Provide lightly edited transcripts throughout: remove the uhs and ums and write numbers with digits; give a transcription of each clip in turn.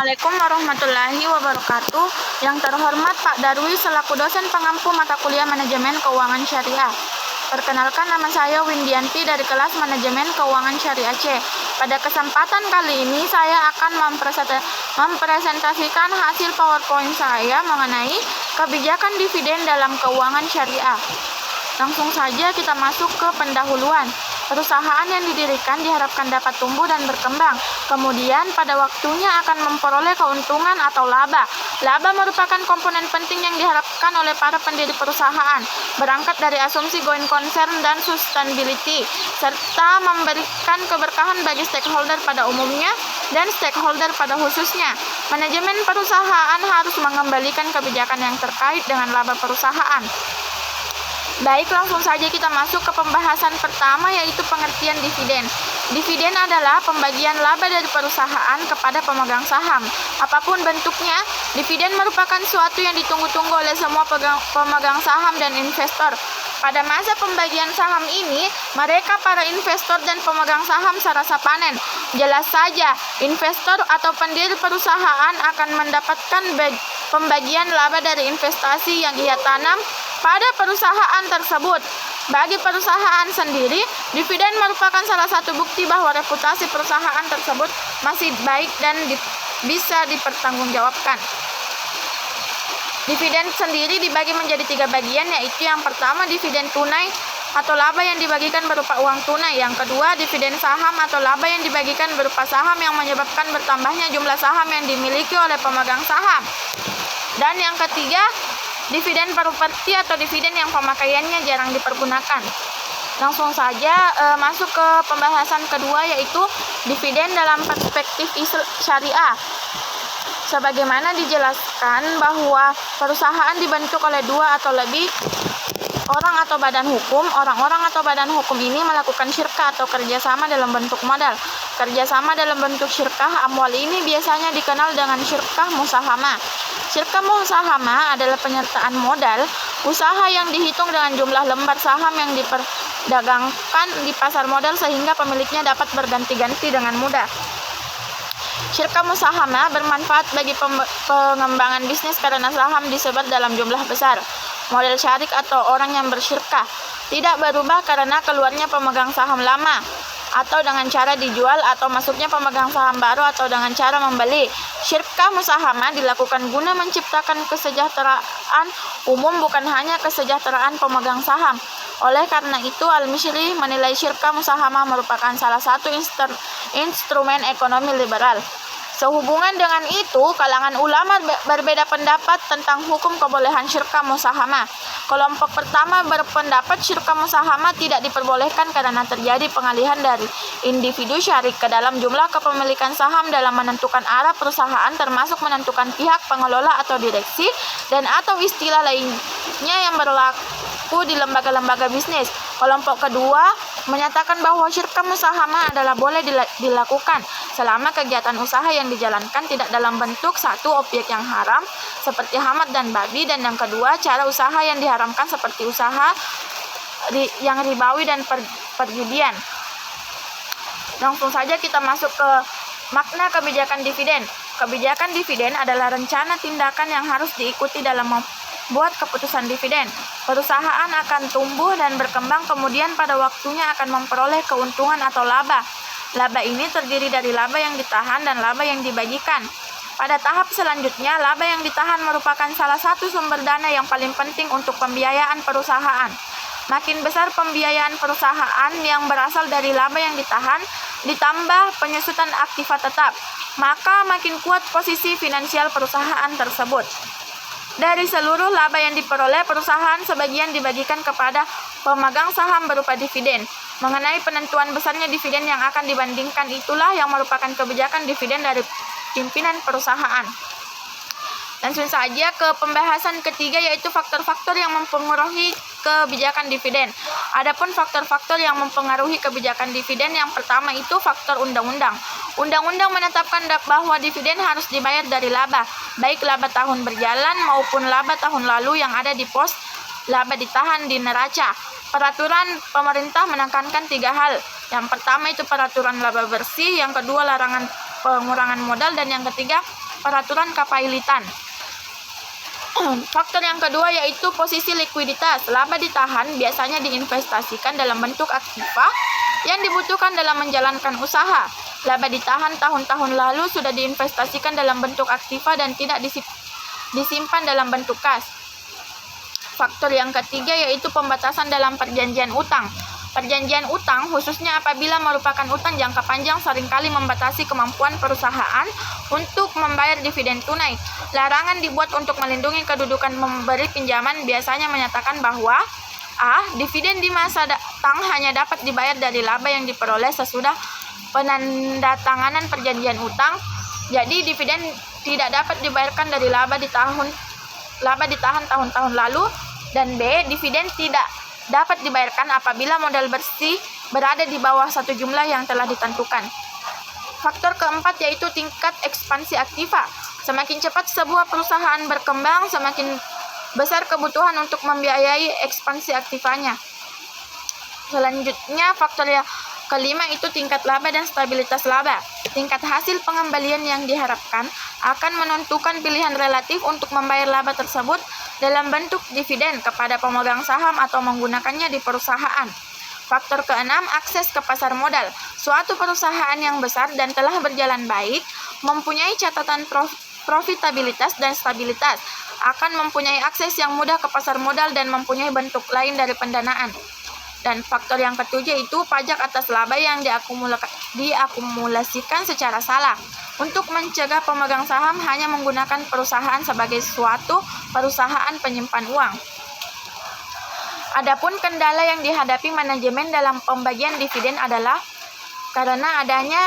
Assalamualaikum warahmatullahi wabarakatuh. Yang terhormat Pak Darwi selaku dosen pengampu mata kuliah Manajemen Keuangan Syariah. Perkenalkan, nama saya Windianti dari kelas Manajemen Keuangan Syariah C. Pada kesempatan kali ini saya akan mempresentasikan hasil PowerPoint saya mengenai kebijakan dividen dalam keuangan syariah. Langsung saja kita masuk ke pendahuluan. Perusahaan yang didirikan diharapkan dapat tumbuh dan berkembang. Kemudian pada waktunya akan memperoleh keuntungan atau laba. Laba merupakan komponen penting yang diharapkan oleh para pendiri perusahaan, berangkat dari asumsi going concern dan sustainability, serta memberikan keberkahan bagi stakeholder pada umumnya dan stakeholder pada khususnya. Manajemen perusahaan harus mengembalikan kebijakan yang terkait dengan laba perusahaan. Baik, langsung saja kita masuk ke pembahasan pertama, yaitu pengertian dividen. Dividen adalah pembagian laba dari perusahaan kepada pemegang saham. Apapun bentuknya, dividen merupakan suatu yang ditunggu-tunggu oleh semua pemegang saham dan investor. Pada masa pembagian saham ini, mereka para investor dan pemegang saham serasa panen. Jelas saja, investor atau pendiri perusahaan akan mendapatkan pembagian laba dari investasi yang ia tanam pada perusahaan tersebut. Bagi perusahaan sendiri, dividen merupakan salah satu bukti bahwa reputasi perusahaan tersebut masih baik dan bisa dipertanggungjawabkan. Dividen sendiri dibagi menjadi 3 bagian, yaitu yang pertama dividen tunai atau laba yang dibagikan berupa uang tunai. Yang kedua, dividen saham atau laba yang dibagikan berupa saham yang menyebabkan bertambahnya jumlah saham yang dimiliki oleh pemegang saham. Dan yang ketiga, dividen properti atau dividen yang pemakaiannya jarang dipergunakan. Langsung saja masuk ke pembahasan kedua, yaitu dividen dalam perspektif syariah. Sebagaimana dijelaskan bahwa perusahaan dibentuk oleh 2 atau lebih orang atau badan hukum. Orang-orang atau badan hukum ini melakukan syirkah atau kerjasama dalam bentuk modal. Kerjasama dalam bentuk syirkah amwal ini biasanya dikenal dengan syirkah musahamah. Syirkah musahamah adalah penyertaan modal usaha yang dihitung dengan jumlah lembar saham yang diperdagangkan di pasar modal sehingga pemiliknya dapat berganti-ganti dengan mudah. Syirkah musahamah bermanfaat bagi pengembangan bisnis karena saham disebar dalam jumlah besar. Model syarik atau orang yang bersyirkah tidak berubah karena keluarnya pemegang saham lama, atau dengan cara dijual, atau masuknya pemegang saham baru, atau dengan cara membeli. Syirkah musahamah dilakukan guna menciptakan kesejahteraan umum, bukan hanya kesejahteraan pemegang saham. Oleh karena itu, Al-Mishri menilai syirkah musahamah merupakan salah satu instrumen ekonomi liberal. Sehubungan dengan itu, kalangan ulama berbeda pendapat tentang hukum kebolehan syirkah musahamah. Kelompok pertama berpendapat syirkah musahamah tidak diperbolehkan karena terjadi pengalihan dari individu syarik ke dalam jumlah kepemilikan saham dalam menentukan arah perusahaan, termasuk menentukan pihak pengelola atau direksi, dan atau istilah lainnya yang berlaku di lembaga-lembaga bisnis. Kelompok kedua menyatakan bahwa syirkah musahamah adalah boleh dilakukan selama kegiatan usaha yang dijalankan tidak dalam bentuk satu objek yang haram seperti hamat dan babi, dan yang kedua cara usaha yang diharamkan seperti usaha yang ribawi dan perjudian. Langsung saja kita masuk ke makna kebijakan dividen. Kebijakan dividen adalah rencana tindakan yang harus diikuti dalam membuat keputusan dividen. Perusahaan akan tumbuh dan berkembang, kemudian pada waktunya akan memperoleh keuntungan atau laba. Laba ini terdiri dari laba yang ditahan dan laba yang dibagikan. Pada tahap selanjutnya, laba yang ditahan merupakan salah satu sumber dana yang paling penting untuk pembiayaan perusahaan. Makin besar pembiayaan perusahaan yang berasal dari laba yang ditahan, ditambah penyusutan aktiva tetap, maka makin kuat posisi finansial perusahaan tersebut. Dari seluruh laba yang diperoleh perusahaan, sebagian dibagikan kepada pemegang saham berupa dividen. Mengenai penentuan besarnya dividen yang akan dibandingkan, itulah yang merupakan kebijakan dividen dari pimpinan perusahaan. Langsung saja ke pembahasan ketiga, yaitu faktor-faktor yang mempengaruhi kebijakan dividen. Adapun faktor-faktor yang mempengaruhi kebijakan dividen, yang pertama itu faktor undang-undang. Undang-undang menetapkan bahwa dividen harus dibayar dari laba, baik laba tahun berjalan maupun laba tahun lalu yang ada di pos laba ditahan di neraca. Peraturan pemerintah menekankan 3 hal. Yang pertama itu peraturan laba bersih, yang kedua larangan pengurangan modal, dan yang ketiga peraturan kepailitan. Faktor yang kedua yaitu posisi likuiditas. Laba ditahan biasanya diinvestasikan dalam bentuk aktiva yang dibutuhkan dalam menjalankan usaha. Laba ditahan tahun-tahun lalu sudah diinvestasikan dalam bentuk aktiva dan tidak disimpan dalam bentuk kas. Faktor yang ketiga yaitu pembatasan dalam perjanjian utang. Perjanjian utang, khususnya apabila merupakan utang jangka panjang, seringkali membatasi kemampuan perusahaan untuk membayar dividen tunai. Larangan dibuat untuk melindungi kedudukan memberi pinjaman, biasanya menyatakan bahwa dividen di masa datang hanya dapat dibayar dari laba yang diperoleh sesudah penandatanganan perjanjian utang. Jadi dividen tidak dapat dibayarkan dari laba ditahan tahun-tahun lalu. Dan B, dividen tidak dapat dibayarkan apabila modal bersih berada di bawah satu jumlah yang telah ditentukan. Faktor keempat yaitu tingkat ekspansi aktiva. Semakin cepat sebuah perusahaan berkembang, semakin besar kebutuhan untuk membiayai ekspansi aktivanya. Selanjutnya, faktor yang kelima itu tingkat laba dan stabilitas laba. Tingkat hasil pengembalian yang diharapkan akan menentukan pilihan relatif untuk membayar laba tersebut dalam bentuk dividen kepada pemegang saham atau menggunakannya di perusahaan. Faktor keenam, akses ke pasar modal. Suatu perusahaan yang besar dan telah berjalan baik, mempunyai catatan profitabilitas dan stabilitas, akan mempunyai akses yang mudah ke pasar modal dan mempunyai bentuk lain dari pendanaan. Dan faktor yang ketujuh itu pajak atas laba yang diakumulasikan secara salah. Untuk mencegah pemegang saham hanya menggunakan perusahaan sebagai suatu perusahaan penyimpan uang. Adapun kendala yang dihadapi manajemen dalam pembagian dividen adalah karena adanya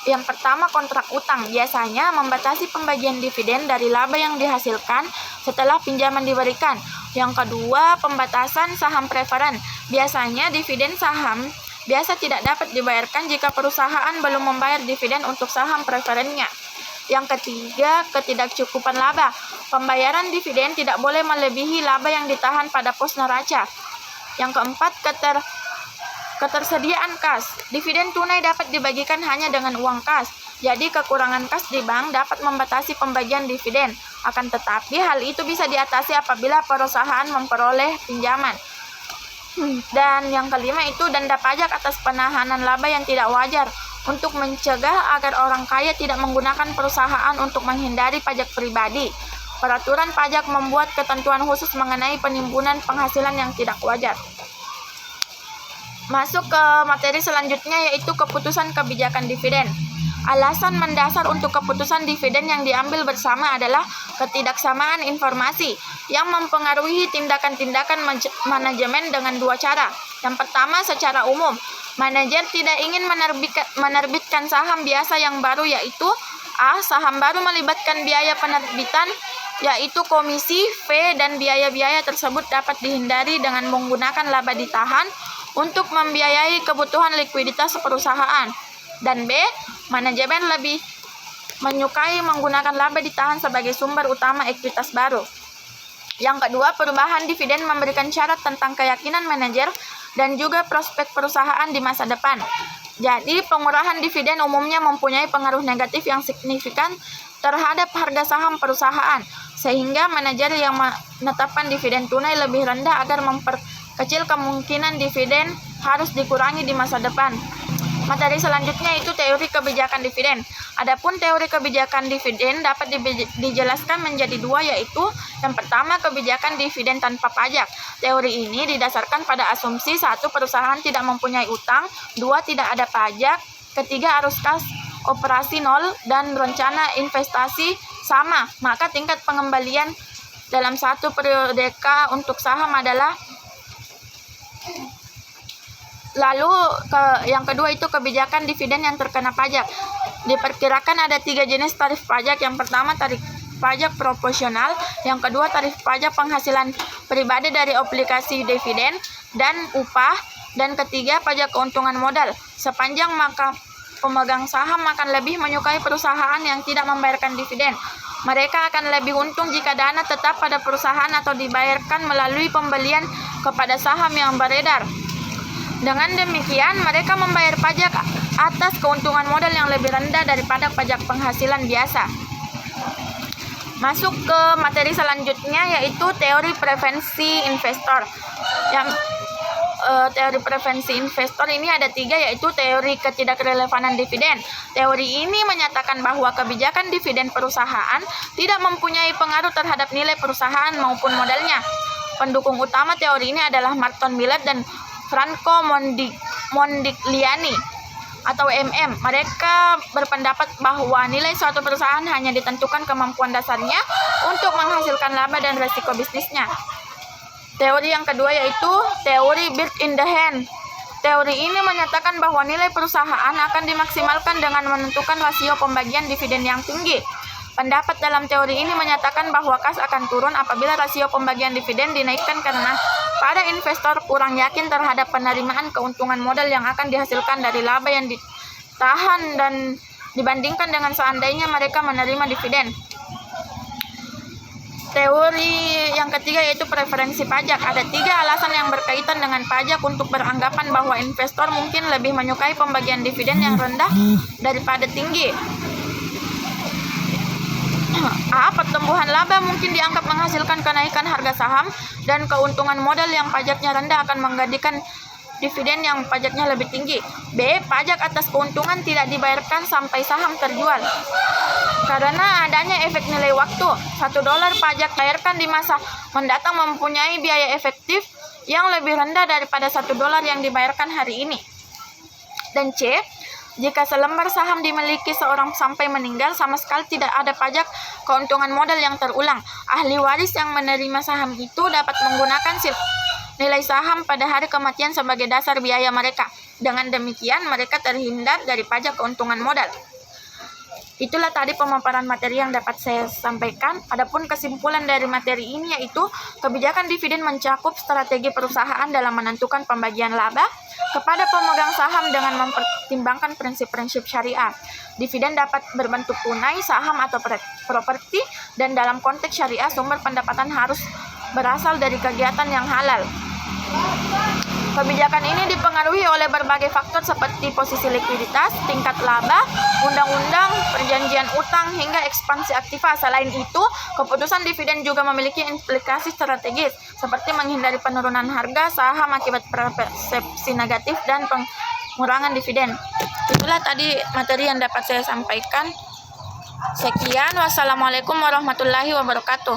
yang pertama kontrak utang, biasanya membatasi pembagian dividen dari laba yang dihasilkan setelah pinjaman diberikan. Yang kedua, pembatasan saham preferen. Biasanya dividen saham biasa tidak dapat dibayarkan jika perusahaan belum membayar dividen untuk saham preferennya. Yang ketiga, ketidakcukupan laba. Pembayaran dividen tidak boleh melebihi laba yang ditahan pada pos neraca. Yang keempat, ketersediaan kas. Dividen tunai dapat dibagikan hanya dengan uang kas. Jadi kekurangan kas di bank dapat membatasi pembagian dividen. Akan tetapi hal itu bisa diatasi apabila perusahaan memperoleh pinjaman. Dan yang kelima itu denda pajak atas penahanan laba yang tidak wajar, untuk mencegah agar orang kaya tidak menggunakan perusahaan untuk menghindari pajak pribadi. Peraturan pajak membuat ketentuan khusus mengenai penimbunan penghasilan yang tidak wajar. Masuk ke materi selanjutnya yaitu keputusan kebijakan dividen. Alasan mendasar untuk keputusan dividen yang diambil bersama adalah ketidaksamaan informasi yang mempengaruhi tindakan-tindakan manajemen dengan dua cara. Yang pertama, secara umum, manajer tidak ingin menerbitkan saham biasa yang baru, yaitu saham baru melibatkan biaya penerbitan, yaitu komisi, fee, dan biaya-biaya tersebut dapat dihindari dengan menggunakan laba ditahan untuk membiayai kebutuhan likuiditas perusahaan. Dan B, manajemen lebih menyukai menggunakan laba ditahan sebagai sumber utama ekuitas baru. Yang kedua, perubahan dividen memberikan syarat tentang keyakinan manajer dan juga prospek perusahaan di masa depan. Jadi, pengurahan dividen umumnya mempunyai pengaruh negatif yang signifikan terhadap harga saham perusahaan, sehingga manajer yang menetapkan dividen tunai lebih rendah agar memperkecil kemungkinan dividen harus dikurangi di masa depan. Materi selanjutnya itu teori kebijakan dividen. Adapun teori kebijakan dividen dapat dijelaskan menjadi dua, yaitu yang pertama, kebijakan dividen tanpa pajak. Teori ini didasarkan pada asumsi satu, perusahaan tidak mempunyai utang, dua, tidak ada pajak, ketiga, arus kas operasi nol, dan rencana investasi sama, maka tingkat pengembalian dalam satu periode untuk saham adalah. Lalu yang kedua itu kebijakan dividen yang terkena pajak. Diperkirakan ada 3 jenis tarif pajak. Yang pertama, tarif pajak proporsional. Yang kedua, tarif pajak penghasilan pribadi dari obligasi dividen dan upah. Dan ketiga, pajak keuntungan modal. Sepanjang maka pemegang saham akan lebih menyukai perusahaan yang tidak membayarkan dividen. Mereka akan lebih untung jika dana tetap pada perusahaan atau dibayarkan melalui pembelian kepada saham yang beredar. Dengan demikian, mereka membayar pajak atas keuntungan modal yang lebih rendah daripada pajak penghasilan biasa. Masuk ke materi selanjutnya yaitu teori preferensi investor. Teori preferensi investor ini ada 3, yaitu teori ketidakrelevanan dividen. Teori ini menyatakan bahwa kebijakan dividen perusahaan tidak mempunyai pengaruh terhadap nilai perusahaan maupun modalnya. Pendukung utama teori ini adalah Martin Miller dan Franco Mondigliani atau MM. Mereka berpendapat bahwa nilai suatu perusahaan hanya ditentukan kemampuan dasarnya untuk menghasilkan laba dan resiko bisnisnya. Teori yang kedua yaitu teori bird in the hand. Teori ini menyatakan bahwa nilai perusahaan akan dimaksimalkan dengan menentukan rasio pembagian dividen yang tinggi. Pendapat dalam teori ini menyatakan bahwa kas akan turun apabila rasio pembagian dividen dinaikkan karena para investor kurang yakin terhadap penerimaan keuntungan modal yang akan dihasilkan dari laba yang ditahan dan dibandingkan dengan seandainya mereka menerima dividen. Teori yang ketiga yaitu preferensi pajak. Ada 3 alasan yang berkaitan dengan pajak untuk beranggapan bahwa investor mungkin lebih menyukai pembagian dividen yang rendah daripada tinggi. A. Pertumbuhan laba mungkin dianggap menghasilkan kenaikan harga saham dan keuntungan modal yang pajaknya rendah akan menggantikan dividen yang pajaknya lebih tinggi. B. Pajak atas keuntungan tidak dibayarkan sampai saham terjual. Karena adanya efek nilai waktu, $1 pajak dibayarkan di masa mendatang mempunyai biaya efektif yang lebih rendah daripada $1 yang dibayarkan hari ini. Dan C. Jika selembar saham dimiliki seorang sampai meninggal, sama sekali tidak ada pajak keuntungan modal yang terulang. Ahli waris yang menerima saham itu dapat menggunakan nilai saham pada hari kematian sebagai dasar biaya mereka. Dengan demikian, mereka terhindar dari pajak keuntungan modal. Itulah tadi pemaparan materi yang dapat saya sampaikan. Adapun kesimpulan dari materi ini yaitu kebijakan dividen mencakup strategi perusahaan dalam menentukan pembagian laba kepada pemegang saham dengan mempertimbangkan prinsip-prinsip syariah. Dividen dapat berbentuk tunai, saham atau properti, dan dalam konteks syariah sumber pendapatan harus berasal dari kegiatan yang halal. Kebijakan ini dipengaruhi oleh berbagai faktor seperti posisi likuiditas, tingkat laba, undang-undang, perjanjian utang, hingga ekspansi aktiva. Selain itu, keputusan dividen juga memiliki implikasi strategis, seperti menghindari penurunan harga saham akibat persepsi negatif dan pengurangan dividen. Itulah tadi materi yang dapat saya sampaikan. Sekian, wassalamualaikum warahmatullahi wabarakatuh.